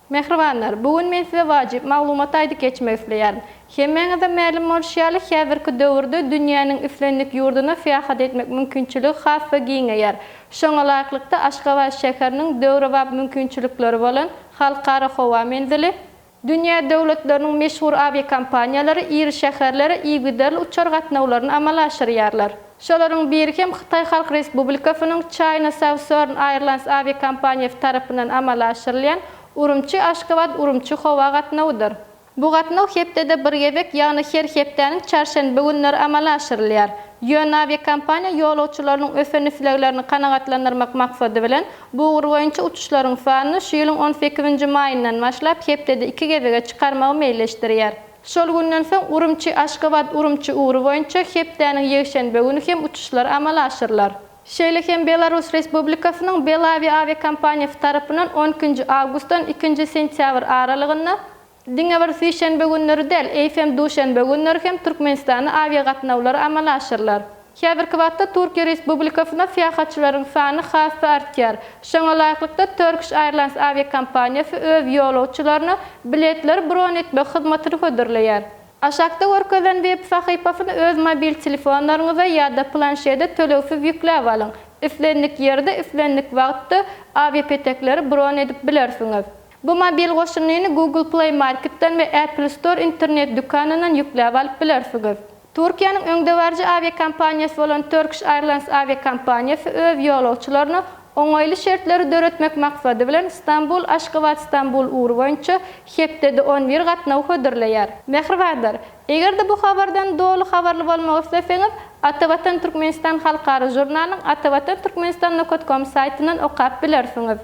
Mehribanlar, bugün men size wajib maglumat aýdyp geçmek isleýärin. Hemmeňize ma'lum bolşýaly, häzirki döwürde dünýäniň üflenlik ýurduna fiýahat etmek mümkinçiligi hassa giňeýär. Şoňa laýyklykda Aşgabat şäheriniň döwrewap mümkinçilikleri bolan halkara howa menzili, dünýä döwletleriniň meşhur aviakompaniýalary iri şäherlere ýigderli uçar gatnawlaryny amala aşyrýarlar. Şolaryň biri hem Xitay Halk Respublikasynyň China Southern Airlines aviakompaniýasy tarapyndan amala aşyrylan Urumçi Aşgabat Urumçi howa gatnawdyr. Bu gatnaw hepdede bir gebek, ýagny her hepdeniň çarşenbe günleri amala aşyrylýar. Ýön aviakompaniýa ýolagçylarynyň öfeniflerini kanagatlandyrmak maksady bilen bu ugur boýunça uçuşlaryň sanyny şu ýylyň 18-nji maýyndan başlap hepdede 2 gebege çykarmagy meýilleşdirýär. Şol günden soň Urumçi Aşgabat Urumçi ugury boýunça hepdeniň ýekşenbe güni hem uçuşlar amala aşyrylar. Şeýle hem Belarus Respublikasynyň Belavia aviakompaniýasy tarapyndan 12-nji awgustdan 2-nji sentýabr aralygynda diňe bir sýşenbe günleri del, eýsem duşenbe günleri hem Türkmenistana avia gatnawlary amala aşyrylar. Häzirki wagtda Türkiýe Respublikasyna fiýahatçylaryň sany hassa artýar. Şoňa laýyklykda Turkish Airlines aviakompaniýasy öz ýolagçylaryna biletler bron etmek hyzmatyny hödürleýär. Aşakda görkezlen web sahypasyny öz mobil telefonlaryňyza ýa-da planşede tölewsiz ýükläp alyň. Üflenlik ýerde, üflenlik wagtda aviapetekleri bron edip bilersiňiz. Bu mobil goşunyny Google Play Market'ten we Apple Store internet dükanynyň ýükläp alyp bilersiňiz. Türkiýanyň öňdewarjy aviakompaniýasy bolan Turkish Airlines aviakompaniýasy öz ýolagçylaryny oňaýly şertleri döretmek maksady bilen Istanbul Aşgabat Istanbul ugury boýunça hepdede 11 gatnaw hödürleýär. Mehribanlar, egerde bu habardan dolu habarly bolmak isleseňiz, Atawatan Türkmenistan halkara jurnalynyň atawatan turkmenistan.com saýtynyň okap bilersiňiz.